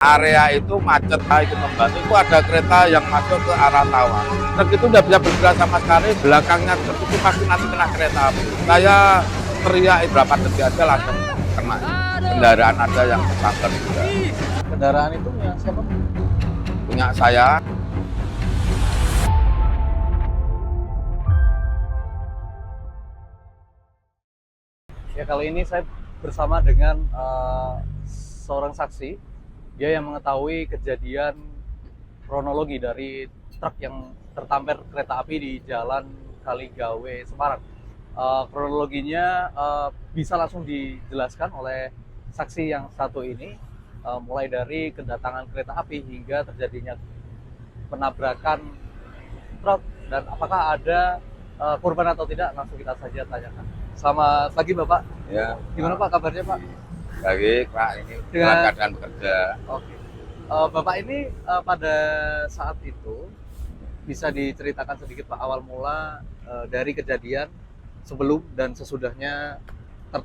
Area itu macet, itu membantu. Itu ada kereta yang masuk ke arah Tawang. Truk itu udah bisa bergerak sama sekali, belakangnya truk itu pasti nanti kena kereta api. Saya teriak berapa detik aja langsung kena. Kendaraan ada yang tersambar juga. Kendaraan itu punya siapa? Punya saya. Ya, kali ini saya bersama dengan seorang saksi. Dia yang mengetahui kejadian kronologi dari truk yang tertampar kereta api di Jalan Kaligawe, Semarang. Kronologinya bisa langsung dijelaskan oleh saksi yang satu ini, mulai dari kedatangan kereta api hingga terjadinya penabrakan truk, dan apakah ada korban atau tidak, langsung kita saja tanyakan. Selamat pagi Bapak. Ya. Gimana Pak kabarnya Pak? Baik Pak, ini dalam keadaan bekerja. Oke. Bapak ini pada saat itu bisa diceritakan sedikit Pak awal mula dari kejadian sebelum dan sesudahnya truk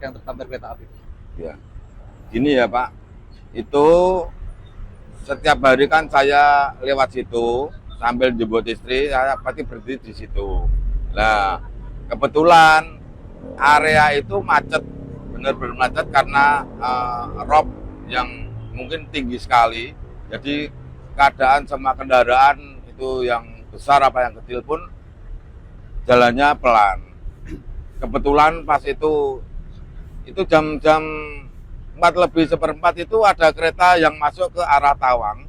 yang tertampar kereta api? Ya, gini ya Pak, itu setiap hari kan saya lewat situ sambil jemput istri, saya pasti berhenti di situ. Nah, kebetulan area itu macet, benar-benar macet karena rob yang mungkin tinggi sekali. Jadi keadaan semua kendaraan itu yang besar apa yang kecil pun jalannya pelan. Kebetulan pas itu jam-jam 4:04 itu ada kereta yang masuk ke arah Tawang.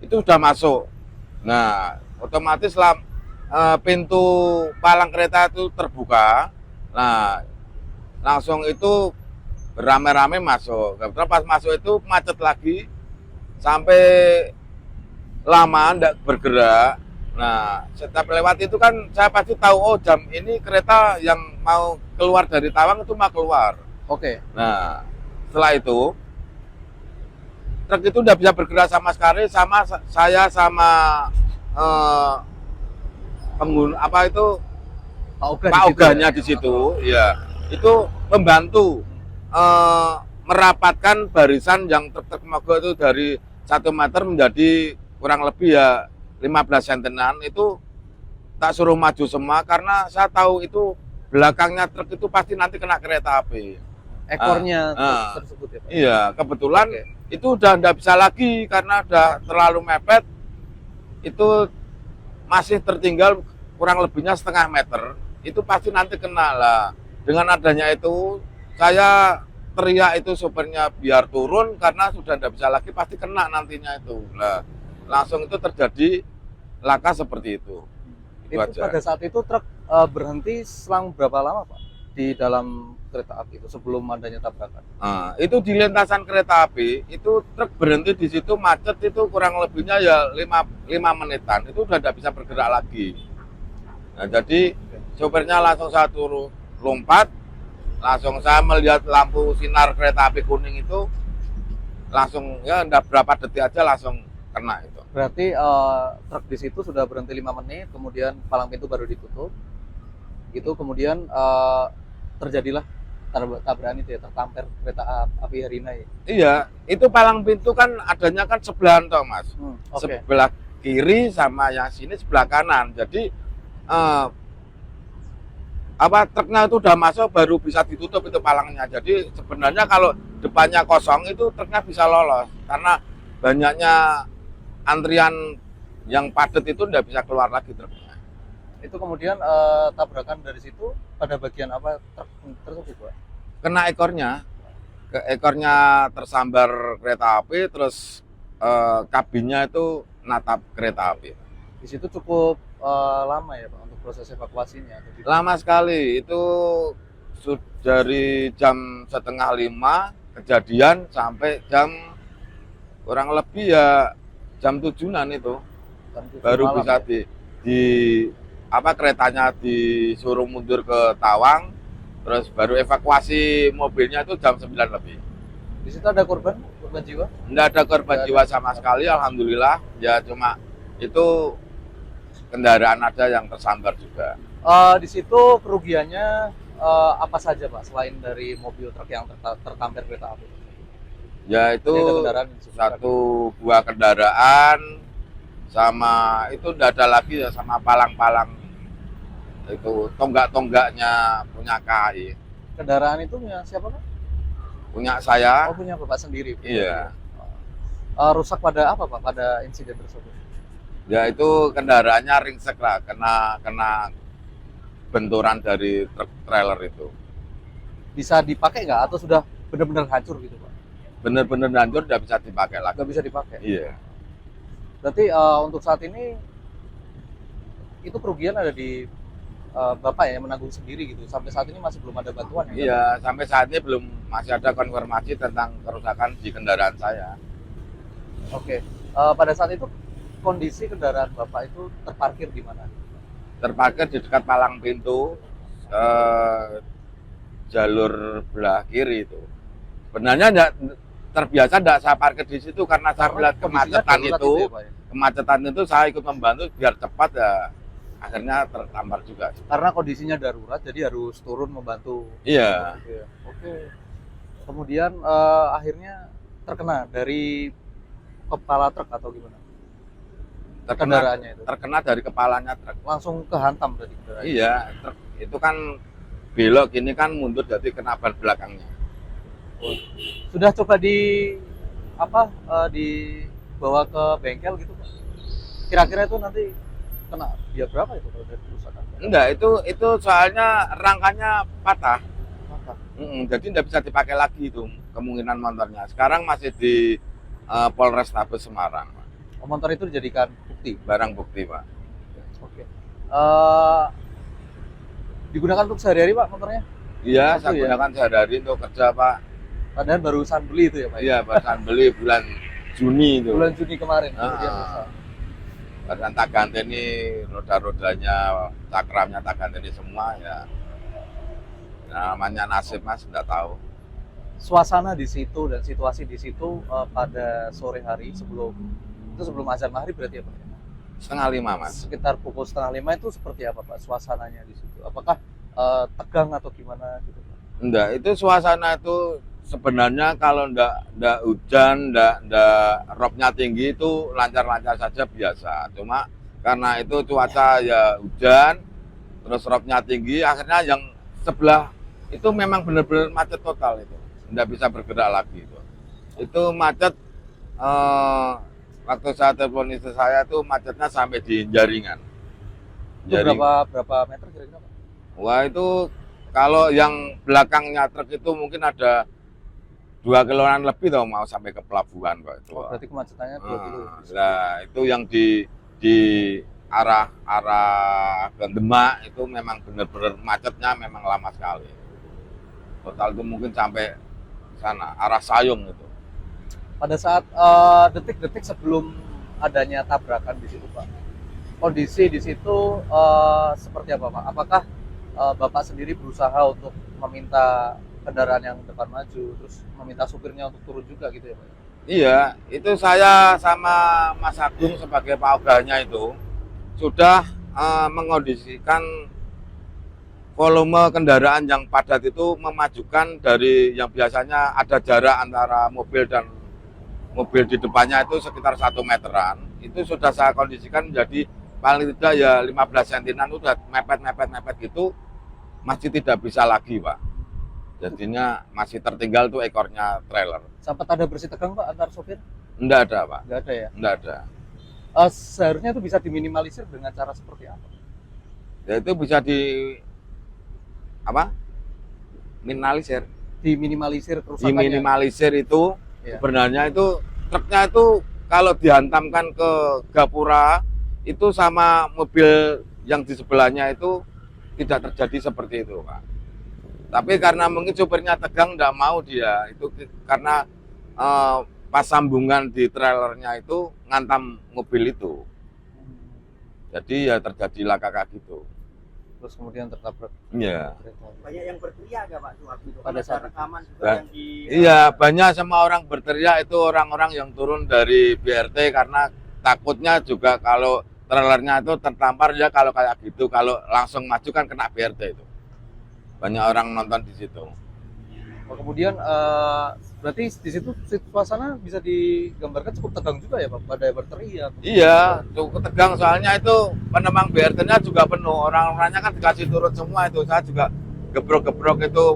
Itu sudah masuk. Nah, otomatis pintu palang kereta itu terbuka. Nah, langsung itu beramai-ramai masuk. Kebetulan pas masuk itu macet lagi sampai lama tidak bergerak. Nah, setiap lewat itu kan saya pasti tahu, oh jam ini kereta yang mau keluar dari Tawang itu mau keluar. Oke. Nah, setelah itu truk itu udah bisa bergerak sama sekali, sama saya sama pengguna apa itu Pak Oganya di situ, ya itu membantu merapatkan barisan yang truk mogok itu dari 1 meter menjadi kurang lebih ya 15 sentian. Itu tak suruh maju semua karena saya tahu itu belakangnya truk itu pasti nanti kena kereta api. Ekornya tersebut ya Pak? Iya, kebetulan itu udah nggak bisa lagi karena udah terlalu mepet. Itu masih tertinggal kurang lebihnya setengah meter. Itu pasti nanti kena lah. Dengan adanya itu saya teriak itu sopirnya biar turun karena sudah nggak bisa lagi, pasti kena nantinya itu. Nah, langsung itu terjadi laka seperti itu. Itu pada saat itu truk berhenti selang berapa lama Pak di dalam kereta api itu sebelum adanya tabrakan? Nah, itu di lintasan kereta api itu truk berhenti di situ macet itu kurang lebihnya ya 5 menitan. Itu udah nggak bisa bergerak lagi. Nah, jadi sopirnya langsung saya turun lompat, langsung saya melihat lampu sinar kereta api kuning itu, langsung ya enggak berapa detik aja langsung kena itu. Berarti truk di situ sudah berhenti 5 menit, kemudian palang pintu baru ditutup. Itu kemudian terjadilah tabrakan itu ya, tertampar kereta api Herina ya. Iya, itu palang pintu kan adanya kan sebelahan toh Mas. Okay. Sebelah kiri sama yang sini sebelah kanan. Jadi truknya itu udah masuk baru bisa ditutup itu palangnya. Jadi sebenarnya kalau depannya kosong itu truknya bisa lolos karena banyaknya antrian yang padat itu udah bisa keluar lagi truknya. Itu kemudian tabrakan dari situ pada bagian apa truk tersebut Pak? Kena ekornya, ekornya tersambar kereta api, terus kabinnya itu natap kereta api. Di situ cukup lama ya Pak untuk proses evakuasinya? Lama sekali, itu dari jam 4:30 kejadian sampai jam kurang lebih ya jam 7-an itu baru bisa keretanya disuruh mundur ke Tawang, terus baru evakuasi mobilnya itu jam 9 lebih. Di situ ada korban jiwa? Tidak ada korban jiwa sama sekali, alhamdulillah. Ya cuma itu kendaraan ada yang tersambar juga. Di situ kerugiannya apa saja Pak selain dari mobil truk yang tertampar kereta api? Ya itu Ini ada kendaraan yang disebutkan. satu buah kendaraan sama itu udah ada lagi ya sama palang-palang itu tonggak-tonggaknya punya KAI. Kendaraan itu punya siapa Pak? Punya saya. Oh punya Bapak sendiri. Iya. Rusak pada apa Pak? Pada insiden tersebut? Ya itu kendaraannya ringsek lah, kena benturan dari truk trailer itu. Bisa dipakai nggak atau sudah benar-benar hancur gitu Pak? Bener-bener hancur, udah bisa dipakai lagi. Nggak bisa dipakai. Iya. Berarti untuk saat ini itu kerugian ada di Bapak ya yang menanggung sendiri gitu. Sampai saat ini masih belum ada bantuan ya? Iya, sampai saat ini masih ada konfirmasi tentang kerusakan di kendaraan saya. Oke. Pada saat itu kondisi kendaraan Bapak itu terparkir di mana? Terparkir di dekat palang pintu jalur belah kiri itu. Sebenarnya terbiasa enggak saya parkir di situ karena saya melihat kemacetan itu. Ya, Pak, ya? Kemacetan itu saya ikut membantu biar cepat ya. Akhirnya tertampar juga. Karena kondisinya darurat jadi harus turun membantu. Iya. Oke. Kemudian akhirnya terkena dari kepala truk atau gimana? Kendaraannya itu. Terkena dari kepalanya truk. Langsung kehantam tadi kendaraannya. Iya, truk itu kan belok gini kan mundur jadi kena ban belakangnya. Sudah coba dibawa ke bengkel gitu Pak? Kira-kira itu nanti kena biaya berapa itu kalau dari kerusakan? Enggak, itu soalnya rangkanya patah. Patah. Jadi tidak bisa dipakai lagi itu kemungkinan motornya. Sekarang masih di Polrestabes Semarang, Pak. Oh, motor itu dijadikan bukti? Barang bukti, Pak. Oke. Digunakan untuk sehari-hari Pak motornya? Iya, Satu saya ya? gunakan sehari-hari untuk kerja, Pak. Padahal barusan beli itu ya Pak? Iya, barusan beli bulan Juni itu. Bulan Juni kemarin. Kemudian rusak. Barusan tak ganti ini roda-rodanya, cakramnya tak ganti ini semua ya. Namanya nasib Mas, enggak tahu. Suasana di situ dan situasi di situ pada sore hari sebelum azan maghrib berarti ya Pak? 4:30 Mas. Sekitar pukul 4:30 itu seperti apa Pak suasananya di situ? Apakah tegang atau gimana gitu Pak? Enggak, itu suasana itu sebenarnya kalau enggak hujan, enggak robnya tinggi itu lancar-lancar saja biasa. Cuma karena itu cuaca ya hujan, terus robnya tinggi, akhirnya yang sebelah itu memang benar-benar macet total itu. Enggak bisa bergerak lagi itu. Itu macet waktu saya telepon istri saya itu macetnya sampai di Jaringan. Itu berapa meter kira-kira Pak? Wah itu kalau yang belakangnya truk itu mungkin ada 2 kiloan lebih tau mau sampai ke pelabuhan Pak itu. Oh, berarti kemacetannya 2 kilo. Nah, itu yang di arah ke Demak itu memang benar-benar macetnya memang lama sekali. Total itu mungkin sampai sana arah Sayung itu. Pada saat detik-detik sebelum adanya tabrakan di situ Pak, kondisi di situ seperti apa Pak? Apakah Bapak sendiri berusaha untuk meminta kendaraan yang depan maju, terus meminta supirnya untuk turun juga gitu ya Pak? Iya, itu saya sama Mas Agung sebagai paogahnya itu sudah mengondisikan volume kendaraan yang padat itu memajukan dari yang biasanya ada jarak antara mobil dan mobil di depannya itu sekitar 1 meteran. Itu sudah saya kondisikan menjadi paling tidak ya 15 sentimeter udah mepet gitu masih tidak bisa lagi Pak. Jadinya masih tertinggal tuh ekornya trailer. Sempat ada bersih tegang Pak antar sopir? Enggak ada Pak. Enggak ada ya? Enggak ada. Seharusnya itu bisa diminimalisir dengan cara seperti apa? Ya itu bisa minimalisir. Diminimalisir kerusakannya. Diminimalisir itu Ya. sebenarnya itu truknya itu kalau dihantamkan ke gapura itu sama mobil yang di sebelahnya itu tidak terjadi seperti itu Pak. Tapi karena mungkin supirnya tegang tidak mau dia itu karena pas sambungan di trailernya itu ngantam mobil itu. Jadi ya terjadi laka gitu. Terus kemudian tertabrak. Iya. Banyak yang berteriak nggak Pak waktu itu? Pada saat rekaman juga Nah, yang di Iya, banyak sama orang berteriak itu orang-orang yang turun dari BRT karena takutnya juga kalau trailernya itu tertampar ya kalau kayak gitu, kalau langsung maju kan kena BRT itu. Banyak orang nonton di situ. Kemudian berarti di situ suasana bisa digambarkan cukup tegang juga ya Pak, pada berteriak. Iya, cukup tegang soalnya itu penumpang BRT-nya juga penuh. Orang-orangnya kan dikasih turun semua itu. Saya juga gebrok-gebrok itu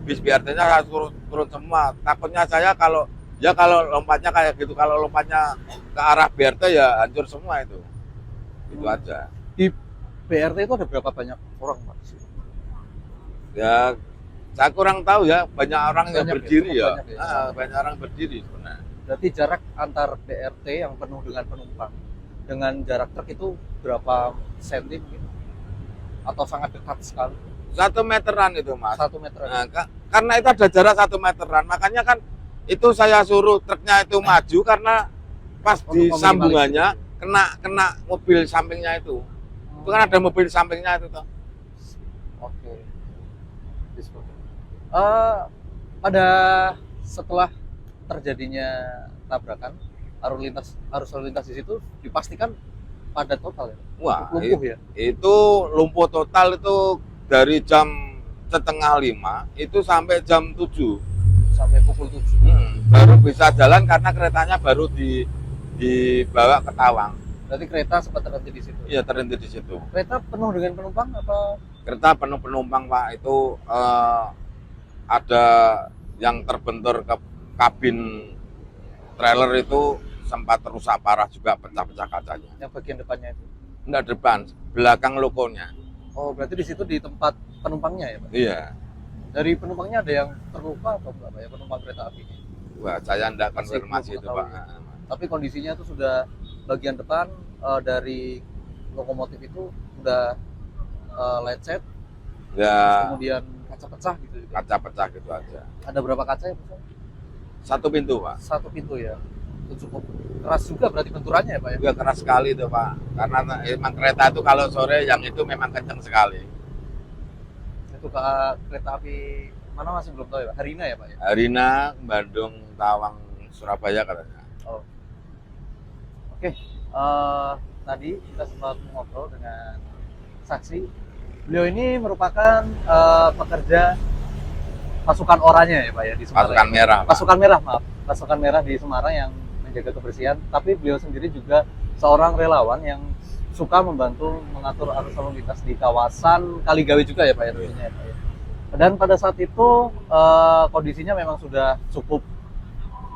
bis BRT-nya saya turun semua. Takutnya saya kalau lompatnya kayak gitu, kalau lompatnya ke arah BRT ya hancur semua itu. Itu aja. Di BRT itu ada berapa banyak orang Pak? Ya, saya kurang tahu ya, banyak orang yang Banyak ya, berdiri cukup ya. banyak ya. Banyak orang berdiri sebenarnya. Berarti jarak antar BRT yang penuh dengan penumpang dengan jarak truk itu berapa senti mungkin? Atau sangat dekat sekali? 1 meteran itu Mas. 1 meter. Nah, karena itu ada jarak 1 meteran, makanya kan itu saya suruh truknya itu maju karena pas Untuk di meminimalisir. sambungannya kena mobil sampingnya itu. Itu kan ada mobil sampingnya itu toh. Oke. Pada setelah terjadinya tabrakan, arus lalu lintas di situ dipastikan padat total ya? Wah, Lumpuh ya? itu lumpuh total itu dari jam 4:30 itu sampai jam 7. Sampai pukul 7. Baru bisa jalan karena keretanya baru dibawa ke Tawang. Berarti kereta sempat terhenti di situ. Iya, terhenti di situ. Kereta penuh dengan penumpang apa? Kereta penuh penumpang Pak, itu ada yang terbentur ke kabin trailer itu sempat rusak parah juga, pecah-pecah kacanya. Yang bagian depannya itu. Enggak depan, belakang lokonya. Oh, berarti di situ di tempat penumpangnya ya, Pak? Iya. Dari penumpangnya ada yang terluka atau enggak, Pak, ya, penumpang kereta api? Wah, saya enggak Masih konfirmasi belum itu Pak. mengetahui. Tapi kondisinya itu sudah bagian depan dari lokomotif itu sudah lecet, Ya, kemudian kaca pecah gitu. kaca pecah gitu aja. Ada berapa kaca ya, Pak? 1 pintu Pak. 1 pintu ya. Itu cukup keras juga berarti benturannya ya, Pak ya? Juga keras sekali itu Pak. Karena emang kereta itu kalau sore yang itu memang kencang sekali. Itu ke kereta api mana masih belum tahu ya, Pak? Harina ya, Pak ya? Harina, Bandung, Tawang, Surabaya katanya. Oh. Oke, tadi kita sempat ngobrol dengan saksi. Beliau ini merupakan pekerja pasukan oranye ya Pak ya di Semarang. Pasukan merah Pak. Pasukan merah, maaf. Pasukan merah di Semarang yang menjaga kebersihan. Tapi beliau sendiri juga seorang relawan yang suka membantu mengatur arus lalu lintas di kawasan Kaligawe juga ya Pak ya tentunya ya Pak ya. Dan pada saat itu kondisinya memang sudah cukup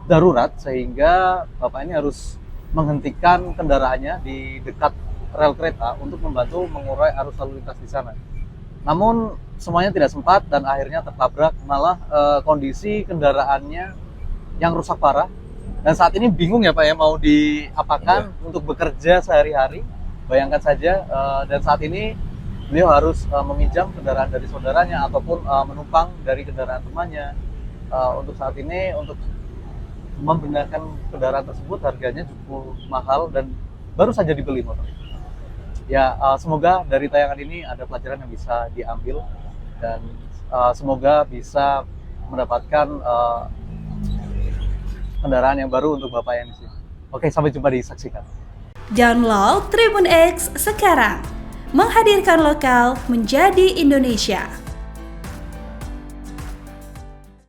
darurat sehingga Bapak ini harus menghentikan kendaraannya di dekat rel kereta untuk membantu mengurai arus lalu lintas di sana. Namun semuanya tidak sempat dan akhirnya tertabrak, malah kondisi kendaraannya yang rusak parah. Dan saat ini bingung ya Pak ya mau diapakan untuk bekerja sehari-hari. Bayangkan saja dan saat ini beliau harus meminjam kendaraan dari saudaranya ataupun menumpang dari kendaraan temannya. Untuk saat ini untuk membenarkan kendaraan tersebut harganya cukup mahal dan baru saja dibeli motor. Ya, semoga dari tayangan ini ada pelajaran yang bisa diambil dan semoga bisa mendapatkan kendaraan yang baru untuk Bapak yang di sini. Oke, sampai jumpa di Saksikan. Download Tribun X sekarang, menghadirkan lokal menjadi Indonesia.